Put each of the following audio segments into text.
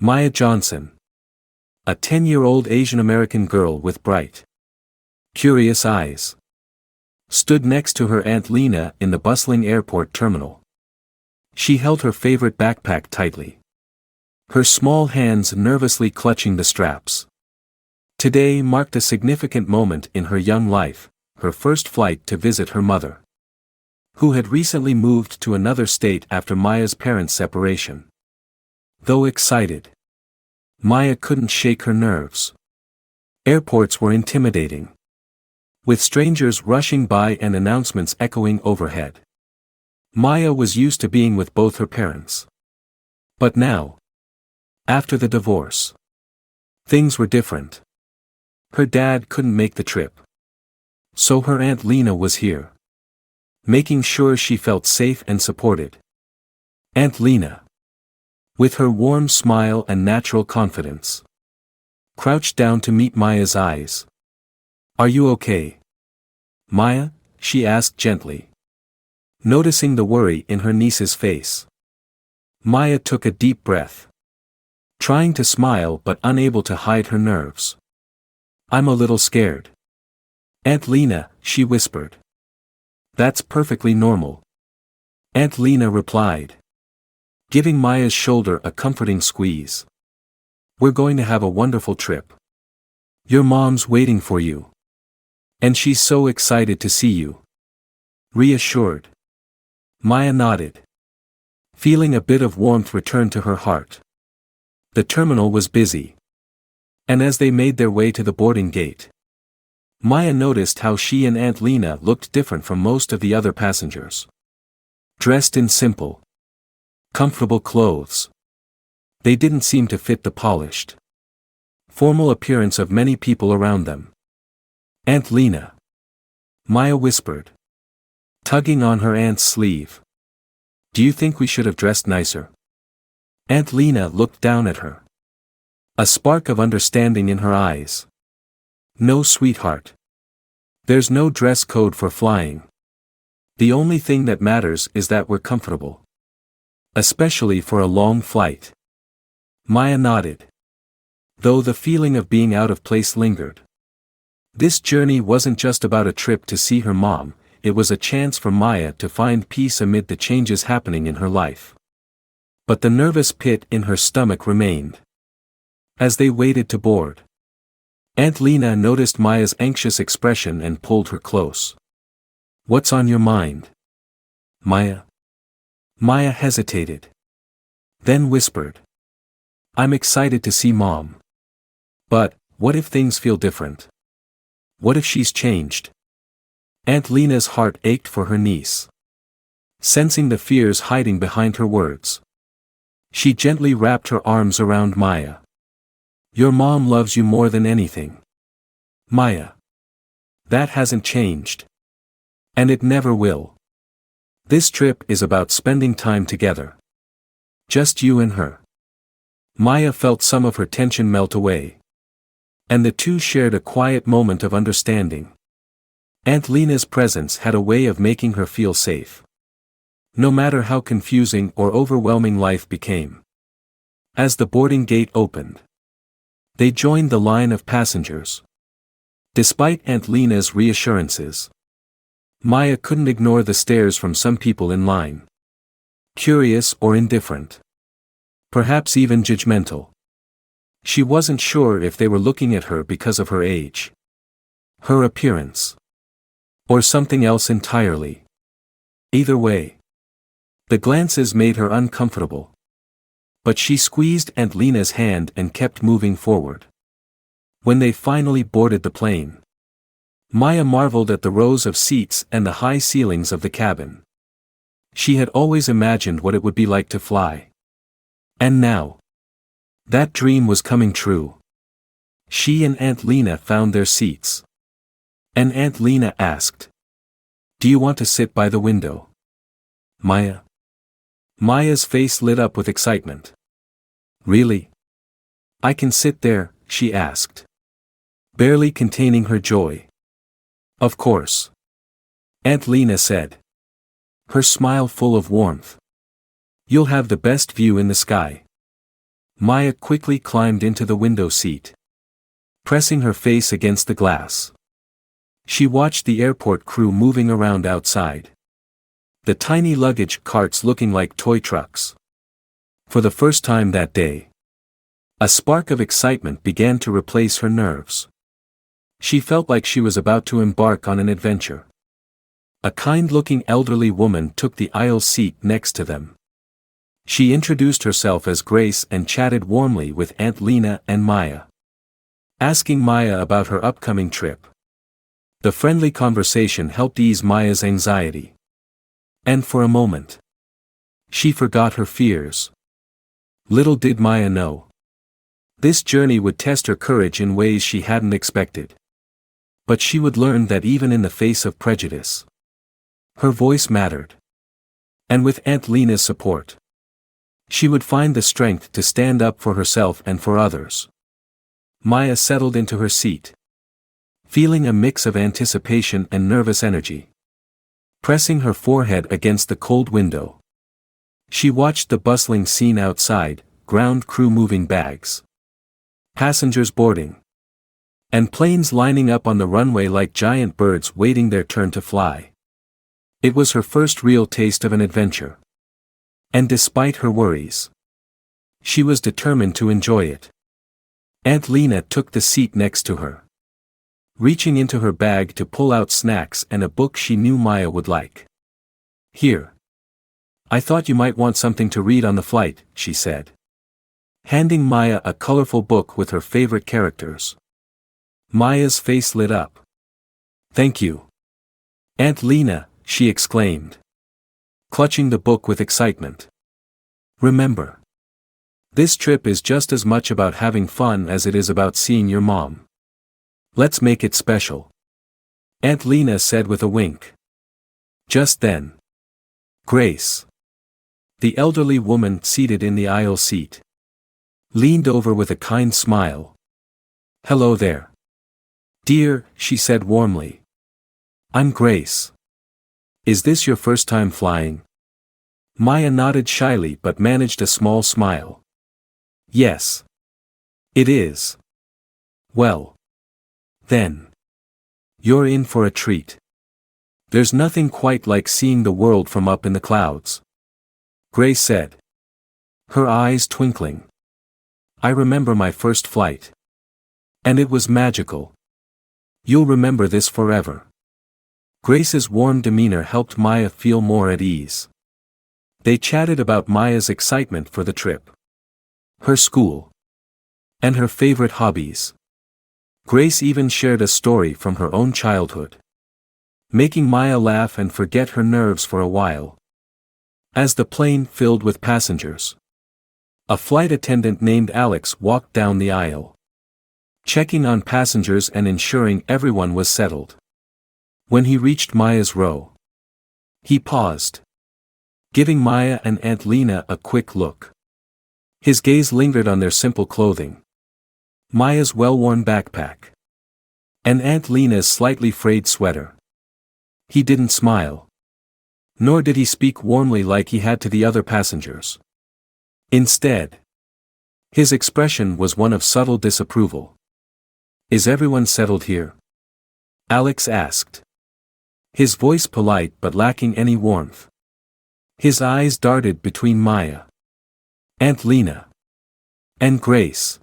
Maya Johnson. A 10-year-old Asian American girl with bright, curious eyes, stood next to her Aunt Lena in the bustling airport terminal. She held her favorite backpack tightly, her small hands nervously clutching the straps. Today marked a significant moment in her young life, her first flight to visit her mother, who had recently moved to another state after Maya's parents' separation. Though excited, Maya couldn't shake her nerves. Airports were intimidating, with strangers rushing by and announcements echoing overhead. Maya was used to being with both her parents. But now, after the divorce, things were different. Her dad couldn't make the trip, so her Aunt Lena was here, making sure she felt safe and supported. Aunt Lena, with her warm smile and natural confidence, crouched down to meet Maya's eyes. "Are you okay, Maya?" she asked gently, noticing the worry in her niece's face. Maya took a deep breath, trying to smile but unable to hide her nerves. "I'm a little scared, Aunt Lena," she whispered. "That's perfectly normal," Aunt Lena replied, giving Maya's shoulder a comforting squeeze. "We're going to have a wonderful trip. Your mom's waiting for you, and she's so excited to see you." Reassured, Maya nodded, feeling a bit of warmth return to her heart. The terminal was busy, and as they made their way to the boarding gate, Maya noticed how she and Aunt Lena looked different from most of the other passengers. Dressed in simple, comfortable clothes, they didn't seem to fit the polished, formal appearance of many people around them. "Aunt Lena," Maya whispered, tugging on her aunt's sleeve, "do you think we should have dressed nicer?" Aunt Lena looked down at her, a spark of understanding in her eyes. "No, sweetheart. There's no dress code for flying. The only thing that matters is that we're comfortable. Especially for a long flight." Maya nodded, though the feeling of being out of place lingered. This journey wasn't just about a trip to see her mom, it was a chance for Maya to find peace amid the changes happening in her life. But the nervous pit in her stomach remained. As they waited to board, Aunt Lena noticed Maya's anxious expression and pulled her close. "What's on your mind, Maya?" Maya hesitated, then whispered, "I'm excited to see Mom. But, what if things feel different? What if she's changed?" Aunt Lena's heart ached for her niece, sensing the fears hiding behind her words. She gently wrapped her arms around Maya. "Your mom loves you more than anything, Maya. That hasn't changed. And it never will. This trip is about spending time together. Just you and her." Maya felt some of her tension melt away, and the two shared a quiet moment of understanding. Aunt Lena's presence had a way of making her feel safe, no matter how confusing or overwhelming life became. As the boarding gate opened, they joined the line of passengers. Despite Aunt Lena's reassurances, Maya couldn't ignore the stares from some people in line. Curious or indifferent, perhaps even judgmental. She wasn't sure if they were looking at her because of her age, her appearance, or something else entirely. Either way, the glances made her uncomfortable. But she squeezed Aunt Lena's hand and kept moving forward. When they finally boarded the plane, Maya marveled at the rows of seats and the high ceilings of the cabin. She had always imagined what it would be like to fly. And now, that dream was coming true. She and Aunt Lena found their seats. And Aunt Lena asked, "Do you want to sit by the window, Maya?" Maya's face lit up with excitement. "Really? I can sit there?" she asked, barely containing her joy. "Of course," Aunt Lena said, her smile full of warmth. "You'll have the best view in the sky." Maya quickly climbed into the window seat, pressing her face against the glass. She watched the airport crew moving around outside, the tiny luggage carts looking like toy trucks. For the first time that day, a spark of excitement began to replace her nerves. She felt like she was about to embark on an adventure. A kind-looking elderly woman took the aisle seat next to them. She introduced herself as Grace and chatted warmly with Aunt Lena and Maya, asking Maya about her upcoming trip. The friendly conversation helped ease Maya's anxiety. And for a moment, she forgot her fears. Little did Maya know, this journey would test her courage in ways she hadn't expected. But she would learn that even in the face of prejudice, her voice mattered. And with Aunt Lena's support, she would find the strength to stand up for herself and for others. Maya settled into her seat, feeling a mix of anticipation and nervous energy. Pressing her forehead against the cold window, she watched the bustling scene outside, ground crew moving bags, passengers boarding, and planes lining up on the runway like giant birds waiting their turn to fly. It was her first real taste of an adventure. And despite her worries, she was determined to enjoy it. Aunt Lena took the seat next to her, reaching into her bag to pull out snacks and a book she knew Maya would like. "Here. I thought you might want something to read on the flight," she said, handing Maya a colorful book with her favorite characters. Maya's face lit up. "Thank you, Aunt Lena," she exclaimed, clutching the book with excitement. "Remember, this trip is just as much about having fun as it is about seeing your mom. Let's make it special," Aunt Lena said with a wink. Just then, Grace, the elderly woman seated in the aisle seat, leaned over with a kind smile. "Hello there, dear," she said warmly. "I'm Grace. Is this your first time flying?" Maya nodded shyly but managed a small smile. "Yes, it is." "Well, then, you're in for a treat. There's nothing quite like seeing the world from up in the clouds," Grace said, her eyes twinkling. "I remember my first flight. And it was magical. You'll remember this forever." Grace's warm demeanor helped Maya feel more at ease. They chatted about Maya's excitement for the trip, her school, and her favorite hobbies. Grace even shared a story from her own childhood, making Maya laugh and forget her nerves for a while. As the plane filled with passengers, a flight attendant named Alex walked down the aisle, checking on passengers and ensuring everyone was settled. When he reached Maya's row, he paused, giving Maya and Aunt Lena a quick look. His gaze lingered on their simple clothing, Maya's well-worn backpack, and Aunt Lena's slightly frayed sweater. He didn't smile, nor did he speak warmly like he had to the other passengers. Instead, his expression was one of subtle disapproval. "Is everyone settled here?" Alex asked, his voice polite but lacking any warmth. His eyes darted between Maya, Aunt Lena, and Grace,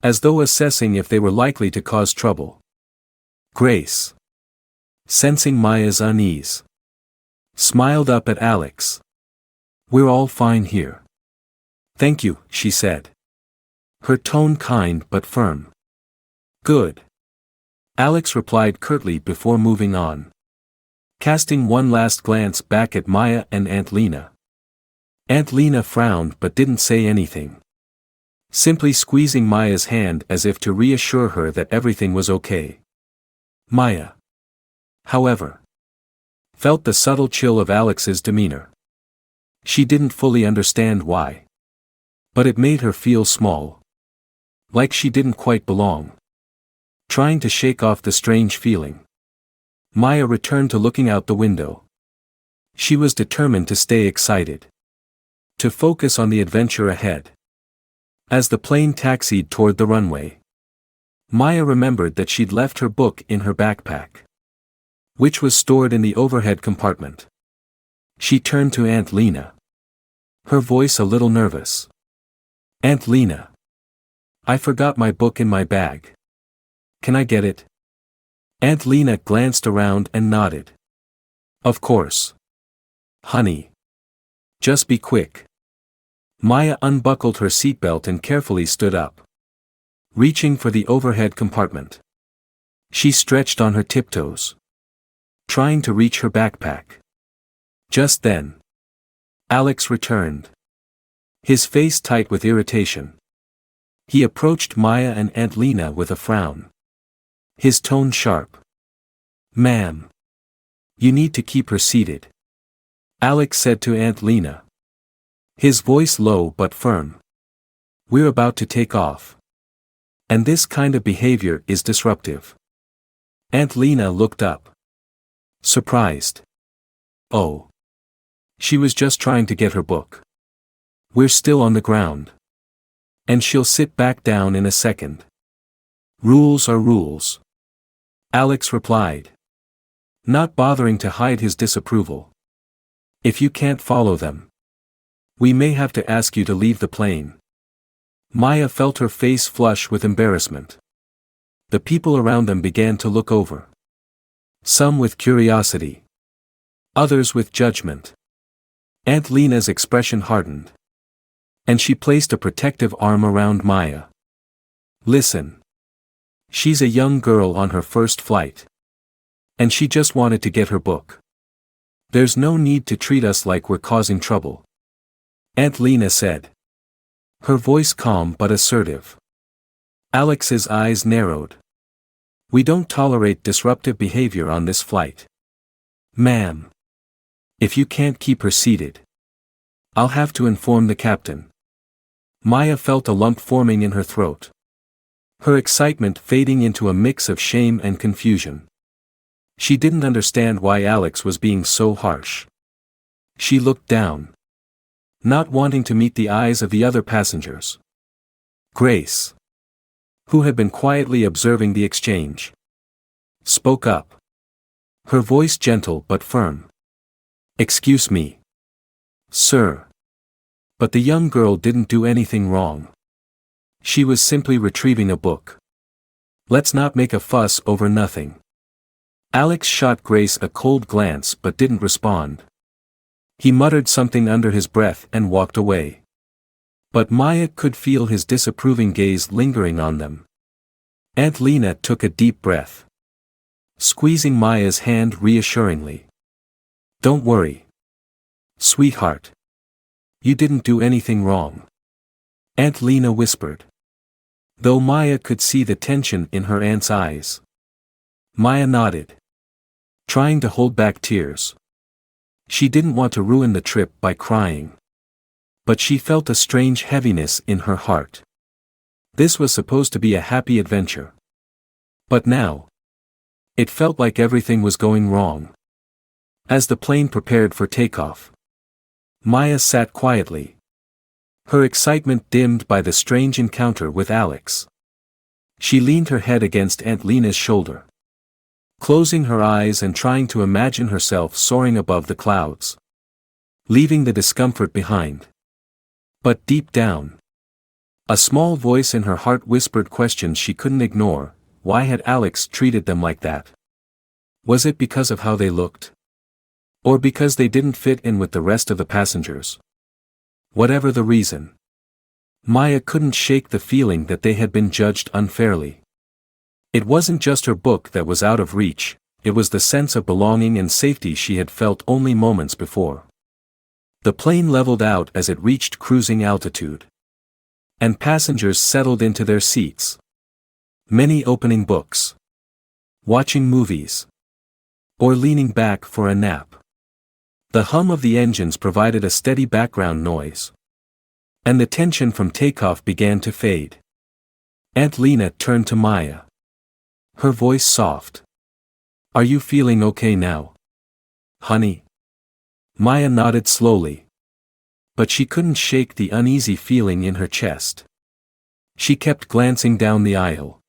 as though assessing if they were likely to cause trouble. Grace, sensing Maya's unease, smiled up at Alex. "We're all fine here. Thank you," she said, her tone kind but firm. "Good," Alex replied curtly before moving on, casting one last glance back at Maya and Aunt Lena. Aunt Lena frowned but didn't say anything, simply squeezing Maya's hand as if to reassure her that everything was okay. Maya, however, felt the subtle chill of Alex's demeanor. She didn't fully understand why, but it made her feel small, like she didn't quite belong. Trying to shake off the strange feeling, Maya returned to looking out the window. She was determined to stay excited, to focus on the adventure ahead. As the plane taxied toward the runway, Maya remembered that she'd left her book in her backpack, which was stored in the overhead compartment. She turned to Aunt Lena, her voice a little nervous. "Aunt Lena, I forgot my book in my bag. Can I get it?" Aunt Lena glanced around and nodded. "Of course. Honey. Just be quick." Maya unbuckled her seatbelt and carefully stood up, reaching for the overhead compartment. She stretched on her tiptoes, trying to reach her backpack. Just then, Alex returned, his face tight with irritation. He approached Maya and Aunt Lena with a frown, his tone sharp. "Ma'am, you need to keep her seated," Alex said to Aunt Lena, his voice low but firm. "We're about to take off, and this kind of behavior is disruptive." Aunt Lena looked up, surprised. "Oh. She was just trying to get her book. We're still on the ground. And she'll sit back down in a second. Rules are rules," Alex replied, not bothering to hide his disapproval. "If you can't follow them, we may have to ask you to leave the plane." Maya felt her face flush with embarrassment. The people around them began to look over, some with curiosity, others with judgment. Aunt Lena's expression hardened, and she placed a protective arm around Maya. "Listen. She's a young girl on her first flight, and she just wanted to get her book. There's no need to treat us like we're causing trouble," Aunt Lena said, her voice calm but assertive. Alex's eyes narrowed. "We don't tolerate disruptive behavior on this flight. Ma'am. If you can't keep her seated, I'll have to inform the captain." Maya felt a lump forming in her throat, her excitement fading into a mix of shame and confusion. She didn't understand why Alex was being so harsh. She looked down, not wanting to meet the eyes of the other passengers. Grace, who had been quietly observing the exchange, spoke up, her voice gentle but firm. "Excuse me, sir. But the young girl didn't do anything wrong. She was simply retrieving a book. Let's not make a fuss over nothing." Alex shot Grace a cold glance but didn't respond. He muttered something under his breath and walked away. But Maya could feel his disapproving gaze lingering on them. Aunt Lena took a deep breath, squeezing Maya's hand reassuringly. "Don't worry, sweetheart. You didn't do anything wrong," Aunt Lena whispered, though Maya could see the tension in her aunt's eyes. Maya nodded, trying to hold back tears. She didn't want to ruin the trip by crying, but she felt a strange heaviness in her heart. This was supposed to be a happy adventure, but now, it felt like everything was going wrong. As the plane prepared for takeoff, Maya sat quietly, her excitement dimmed by the strange encounter with Alex. She leaned her head against Aunt Lena's shoulder, closing her eyes and trying to imagine herself soaring above the clouds, leaving the discomfort behind. But deep down, a small voice in her heart whispered questions she couldn't ignore. Why had Alex treated them like that? Was it because of how they looked? Or because they didn't fit in with the rest of the passengers? Whatever the reason, Maya couldn't shake the feeling that they had been judged unfairly. It wasn't just her book that was out of reach, it was the sense of belonging and safety she had felt only moments before. The plane leveled out as it reached cruising altitude, and passengers settled into their seats. Many opening books, watching movies, or leaning back for a nap. The hum of the engines provided a steady background noise, and the tension from takeoff began to fade. Aunt Lena turned to Maya, her voice soft. "Are you feeling okay now, honey?" Maya nodded slowly, but she couldn't shake the uneasy feeling in her chest. She kept glancing down the aisle,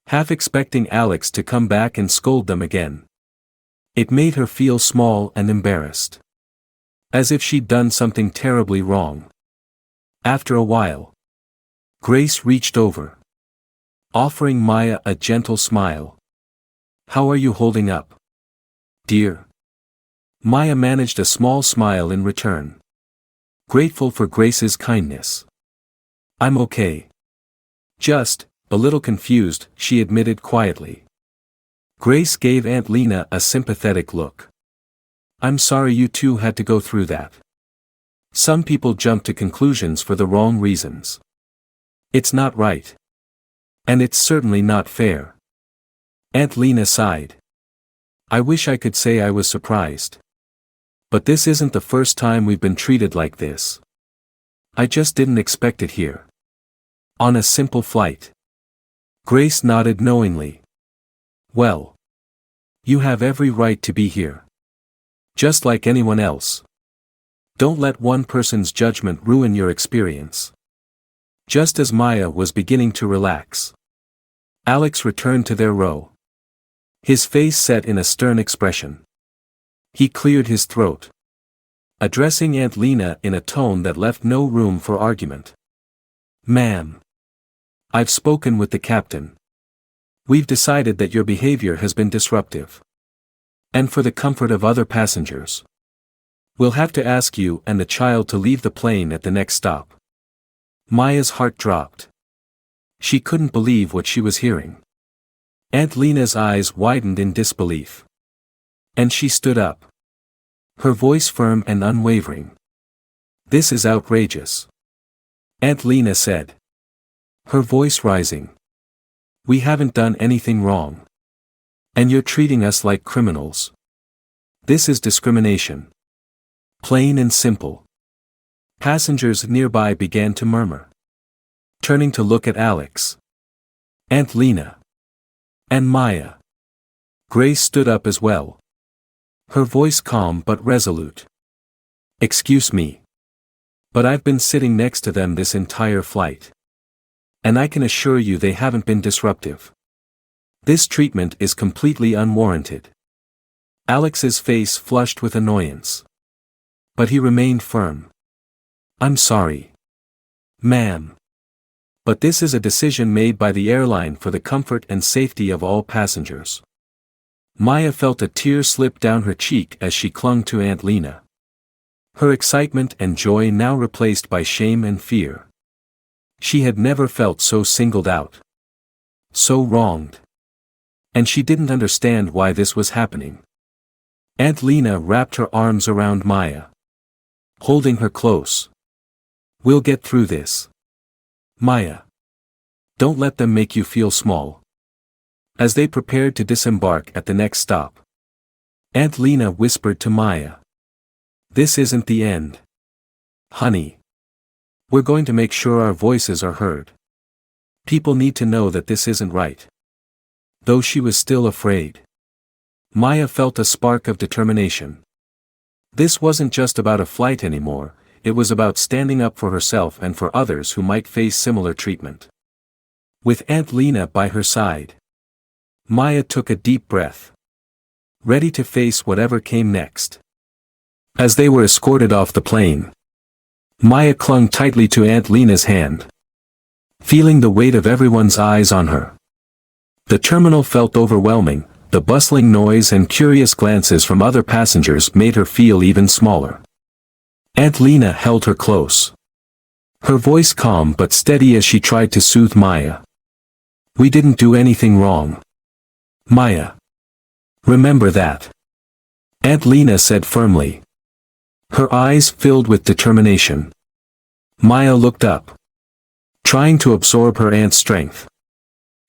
half expecting Alex to come back and scold them again. It made her feel small and embarrassed, as if she'd done something terribly wrong. After a while, Grace reached over, offering Maya a gentle smile. "How are you holding up, dear?" Maya managed a small smile in return, grateful for Grace's kindness. "I'm okay. Just a little confused," she admitted quietly. Grace gave Aunt Lena a sympathetic look. "I'm sorry you two had to go through that. Some people jump to conclusions for the wrong reasons. It's not right. And it's certainly not fair." Aunt Lena sighed. "I wish I could say I was surprised. But this isn't the first time we've been treated like this. I just didn't expect it here. On a simple flight." Grace nodded knowingly. "Well, you have every right to be here. Just like anyone else. Don't let one person's judgment ruin your experience." Just as Maya was beginning to relax, Alex returned to their row. His face set in a stern expression. He cleared his throat, addressing Aunt Lena in a tone that left no room for argument. "Ma'am, I've spoken with the captain. We've decided that your behavior has been disruptive. And for the comfort of other passengers, we'll have to ask you and the child to leave the plane at the next stop." Maya's heart dropped. She couldn't believe what she was hearing. Aunt Lena's eyes widened in disbelief. And she stood up, her voice firm and unwavering. "This is outrageous," Aunt Lena said, her voice rising. "We haven't done anything wrong. And you're treating us like criminals. This is discrimination. Plain and simple." Passengers nearby began to murmur, turning to look at Alex, Aunt Lena, and Maya. Grace stood up as well, her voice calm but resolute. "Excuse me, but I've been sitting next to them this entire flight. And I can assure you they haven't been disruptive. This treatment is completely unwarranted." Alex's face flushed with annoyance, but he remained firm. "I'm sorry, ma'am. But this is a decision made by the airline for the comfort and safety of all passengers." Maya felt a tear slip down her cheek as she clung to Aunt Lena. Her excitement and joy now replaced by shame and fear. She had never felt so singled out, so wronged. And she didn't understand why this was happening. Aunt Lena wrapped her arms around Maya, holding her close. "We'll get through this. Maya. Don't let them make you feel small." As they prepared to disembark at the next stop, Aunt Lena whispered to Maya, "This isn't the end. Honey. We're going to make sure our voices are heard. People need to know that this isn't right." Though she was still afraid, Maya felt a spark of determination. This wasn't just about a flight anymore, it was about standing up for herself and for others who might face similar treatment. With Aunt Lena by her side, Maya took a deep breath, ready to face whatever came next. As they were escorted off the plane, Maya clung tightly to Aunt Lena's hand, feeling the weight of everyone's eyes on her. The terminal felt overwhelming, the bustling noise and curious glances from other passengers made her feel even smaller. Aunt Lena held her close, her voice calm but steady as she tried to soothe Maya. "We didn't do anything wrong, Maya. Remember that," Aunt Lena said firmly, her eyes filled with determination. Maya looked up, trying to absorb her aunt's strength,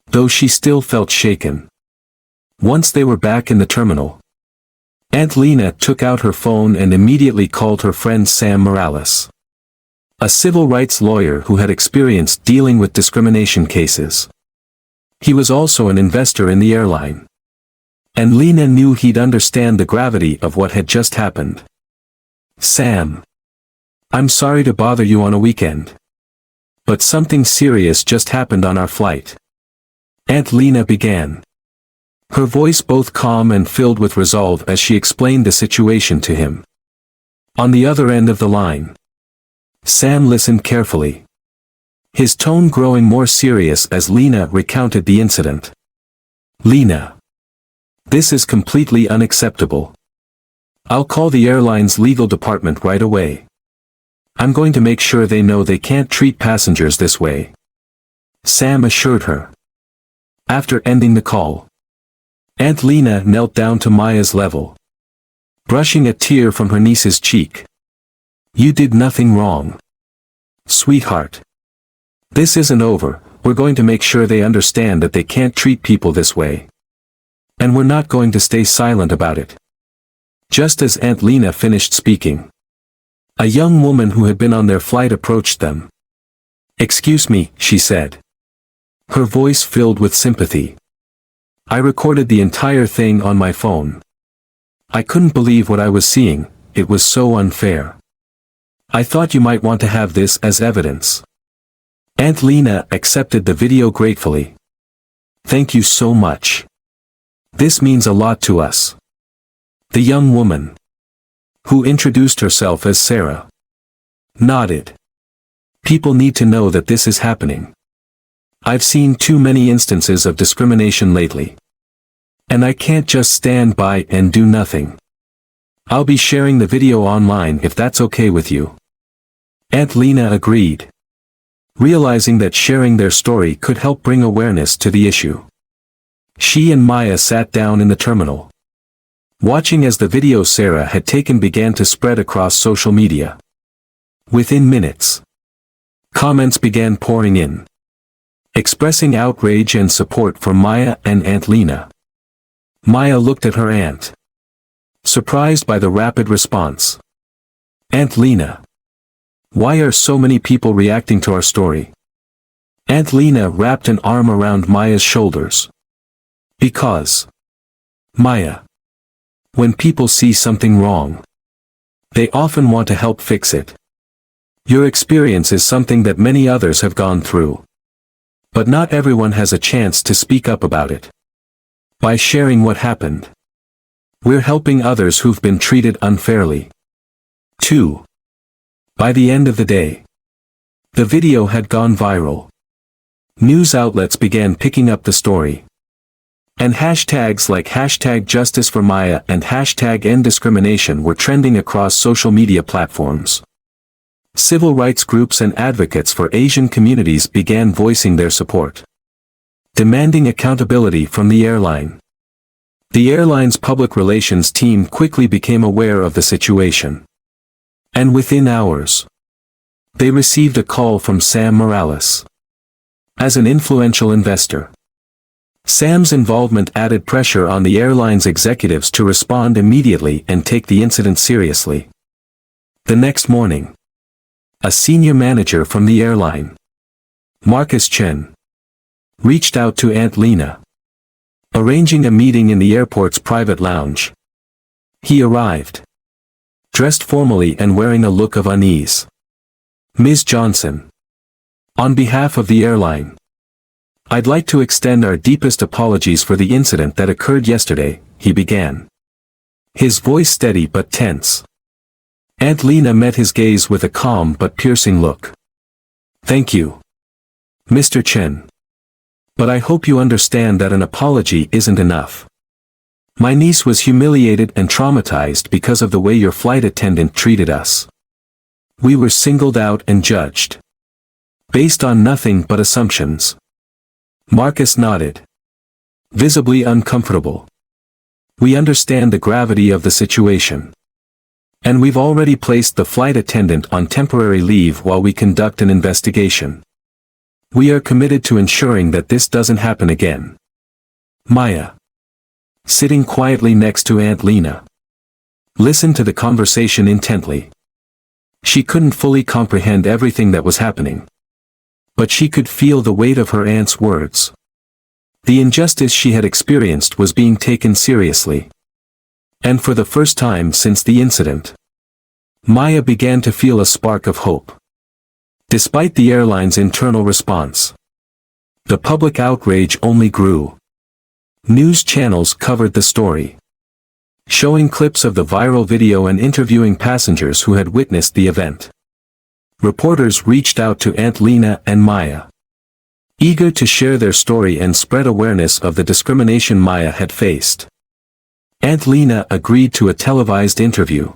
though she still felt shaken. Once they were back in the terminal, Aunt Lena took out her phone and immediately called her friend Sam Morales, a civil rights lawyer who had experience dealing with discrimination cases. He was also an investor in the airline. And Lena knew he'd understand the gravity of what had just happened. "Sam. I'm sorry to bother you on a weekend. But something serious just happened on our flight. Aunt Lena began. Her voice both calm and filled with resolve as she explained the situation to him. On the other end of the line, Sam listened carefully, his tone growing more serious as Lena recounted the incident. Lena, this is completely unacceptable. I'll call the airline's legal department right away. I'm going to make sure they know they can't treat passengers this way, Sam assured her. After ending the call, Aunt Lena knelt down to Maya's level, brushing a tear from her niece's cheek. You did nothing wrong, sweetheart. This isn't over. We're going to make sure they understand that they can't treat people this way. And we're not going to stay silent about it. Just as Aunt Lena finished speaking, a young woman who had been on their flight approached them. Excuse me, she said, her voice filled with sympathy. I recorded the entire thing on my phone. I couldn't believe what I was seeing. It was so unfair. I thought you might want to have this as evidence. Aunt Lena accepted the video gratefully. Thank you so much. This means a lot to us. The young woman, who introduced herself as Sarah, nodded. People need to know that this is happening. I've seen too many instances of discrimination lately. And I can't just stand by and do nothing. I'll be sharing the video online if that's okay with you. Aunt Lena agreed, realizing that sharing their story could help bring awareness to the issue. She and Maya sat down in the terminal, watching as the video Sarah had taken began to spread across social media. Within minutes, comments began pouring in, expressing outrage and support for Maya and Aunt Lena. Maya looked at her aunt, surprised by the rapid response. Aunt Lena, why are so many people reacting to our story? Aunt Lena wrapped an arm around Maya's shoulders. Because, Maya, when people see something wrong, they often want to help fix it. Your experience is something that many others have gone through. But not everyone has a chance to speak up about it. By sharing what happened, we're helping others who've been treated unfairly. 2. By the end of the day, the video had gone viral. News outlets began picking up the story. And hashtags like #JusticeForMaya and #EndDiscrimination were trending across social media platforms. Civil rights groups and advocates for Asian communities began voicing their support, demanding accountability from the airline. The airline's public relations team quickly became aware of the situation. And within hours, they received a call from Sam Morales. As an influential investor, Sam's involvement added pressure on the airline's executives to respond immediately and take the incident seriously. The next morning, a senior manager from the airline, Marcus Chen, reached out to Aunt Lena, arranging a meeting in the airport's private lounge. He arrived, dressed formally and wearing a look of unease. Ms. Johnson, on behalf of the airline, I'd like to extend our deepest apologies for the incident that occurred yesterday, he began, his voice steady but tense. Aunt Lena met his gaze with a calm but piercing look. Thank you, Mr. Chen. But I hope you understand that an apology isn't enough. My niece was humiliated and traumatized because of the way your flight attendant treated us. We were singled out and judged, based on nothing but assumptions. Marcus nodded, visibly uncomfortable. We understand the gravity of the situation. And we've already placed the flight attendant on temporary leave while we conduct an investigation. We are committed to ensuring that this doesn't happen again. Maya, sitting quietly next to Aunt Lena, listened to the conversation intently. She couldn't fully comprehend everything that was happening, but she could feel the weight of her aunt's words. The injustice she had experienced was being taken seriously. And for the first time since the incident, Maya began to feel a spark of hope. Despite the airline's internal response, the public outrage only grew. News channels covered the story, showing clips of the viral video and interviewing passengers who had witnessed the event. Reporters reached out to Aunt Lena and Maya, eager to share their story and spread awareness of the discrimination Maya had faced. Aunt Lena agreed to a televised interview,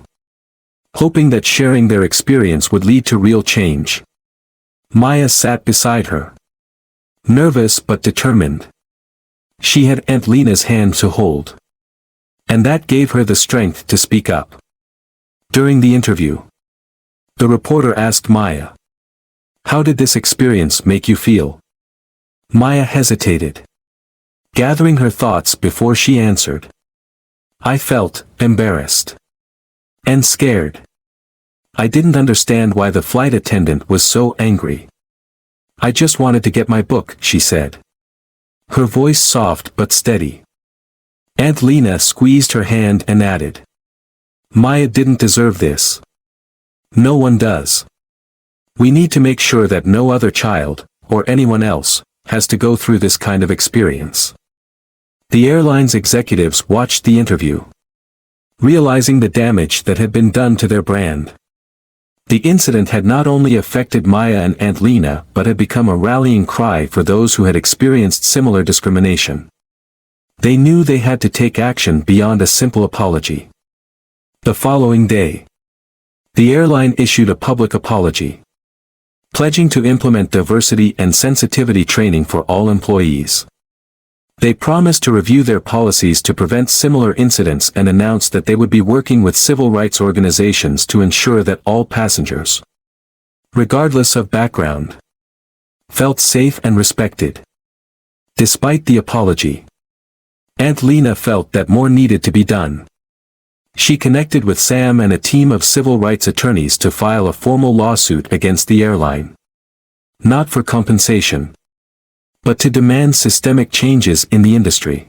hoping that sharing their experience would lead to real change. Maya sat beside her, nervous but determined. She had Aunt Lena's hand to hold, and that gave her the strength to speak up. During the interview, the reporter asked Maya, "How did this experience make you feel?" Maya hesitated, gathering her thoughts before she answered. "I felt embarrassed and scared. I didn't understand why the flight attendant was so angry. I just wanted to get my book," she said, her voice soft but steady. Aunt Lena squeezed her hand and added, "Maya didn't deserve this. No one does. We need to make sure that no other child, or anyone else, has to go through this kind of experience." The airline's executives watched the interview, realizing the damage that had been done to their brand. The incident had not only affected Maya and Aunt Lena but had become a rallying cry for those who had experienced similar discrimination. They knew they had to take action beyond a simple apology. The following day, the airline issued a public apology, pledging to implement diversity and sensitivity training for all employees. They promised to review their policies to prevent similar incidents and announced that they would be working with civil rights organizations to ensure that all passengers, regardless of background, felt safe and respected. Despite the apology, Aunt Lena felt that more needed to be done. She connected with Sam and a team of civil rights attorneys to file a formal lawsuit against the airline. Not for compensation, but to demand systemic changes in the industry.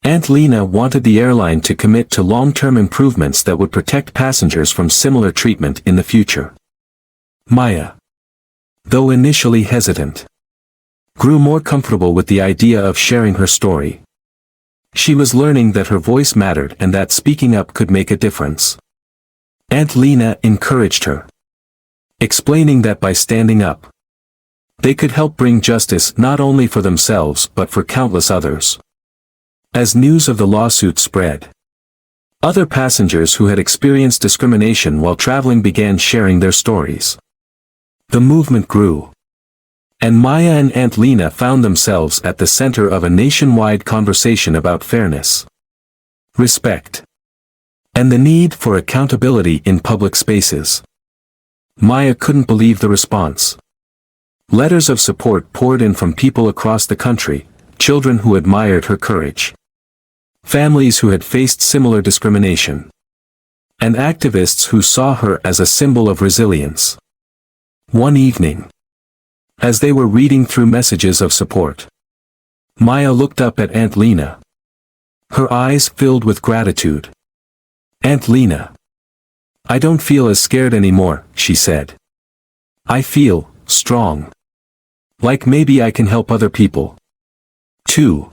Aunt Lena wanted the airline to commit to long-term improvements that would protect passengers from similar treatment in the future. Maya, though initially hesitant, grew more comfortable with the idea of sharing her story. She was learning that her voice mattered and that speaking up could make a difference. Aunt Lena encouraged her, explaining that by standing up, they could help bring justice not only for themselves but for countless others. As news of the lawsuit spread, other passengers who had experienced discrimination while traveling began sharing their stories. The movement grew, and Maya and Aunt Lena found themselves at the center of a nationwide conversation about fairness, respect, and the need for accountability in public spaces. Maya couldn't believe the response. Letters of support poured in from people across the country, children who admired her courage, families who had faced similar discrimination, and activists who saw her as a symbol of resilience. One evening, as they were reading through messages of support, Maya looked up at Aunt Lena, her eyes filled with gratitude. "Aunt Lena, I don't feel as scared anymore," she said. "I feel strong. Like maybe I can help other people too."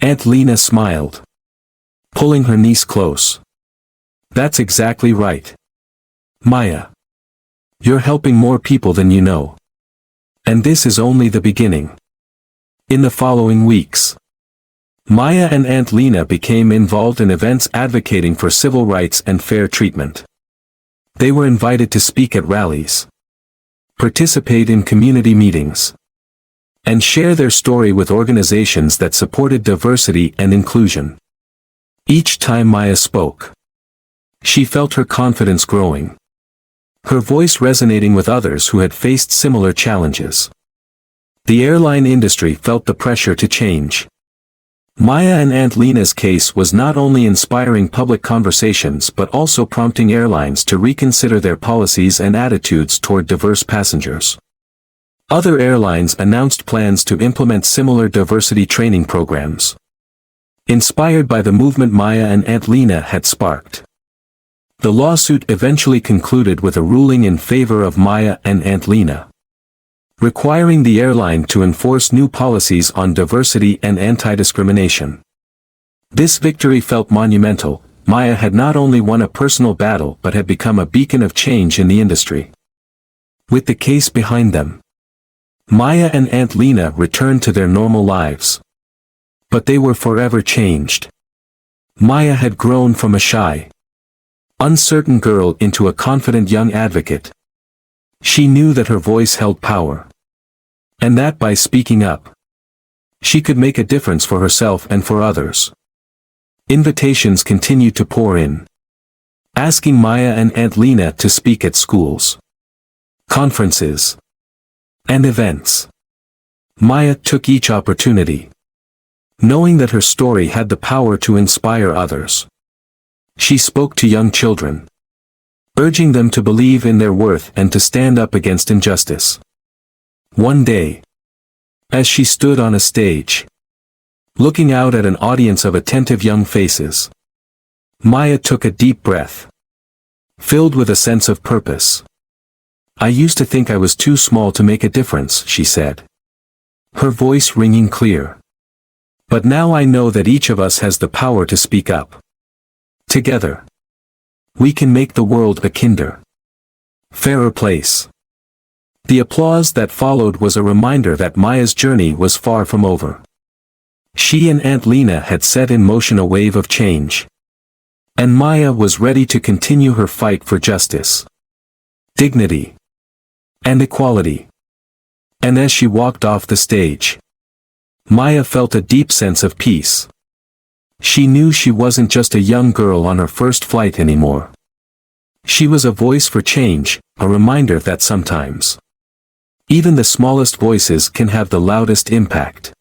Aunt Lena smiled, pulling her niece close. "That's exactly right, Maya. You're helping more people than you know. And this is only the beginning." In the following weeks, Maya and Aunt Lena became involved in events advocating for civil rights and fair treatment. They were invited to speak at rallies, participate in community meetings, and share their story with organizations that supported diversity and inclusion. Each time Maya spoke, she felt her confidence growing, her voice resonating with others who had faced similar challenges. The airline industry felt the pressure to change. Maya and Aunt Lena's case was not only inspiring public conversations but also prompting airlines to reconsider their policies and attitudes toward diverse passengers. Other airlines announced plans to implement similar diversity training programs, inspired by the movement Maya and Aunt Lena had sparked. The lawsuit eventually concluded with a ruling in favor of Maya and Aunt Lena, requiring the airline to enforce new policies on diversity and anti-discrimination. This victory felt monumental. Maya had not only won a personal battle but had become a beacon of change in the industry. With the case behind them, Maya and Aunt Lena returned to their normal lives. But they were forever changed. Maya had grown from a shy, uncertain girl into a confident young advocate. She knew that her voice held power, and that by speaking up, she could make a difference for herself and for others. Invitations continued to pour in, asking Maya and Aunt Lena to speak at schools, conferences, and events. Maya took each opportunity, knowing that her story had the power to inspire others. She spoke to young children, urging them to believe in their worth and to stand up against injustice. One day, as she stood on a stage, looking out at an audience of attentive young faces, Maya took a deep breath, filled with a sense of purpose. "I used to think I was too small to make a difference," she said, her voice ringing clear. "But now I know that each of us has the power to speak up. Together, we can make the world a kinder, fairer place." The applause that followed was a reminder that Maya's journey was far from over. She and Aunt Lena had set in motion a wave of change, and Maya was ready to continue her fight for justice, dignity, and equality. And as she walked off the stage, Maya felt a deep sense of peace. She knew she wasn't just a young girl on her first flight anymore. She was a voice for change, a reminder that sometimes even the smallest voices can have the loudest impact.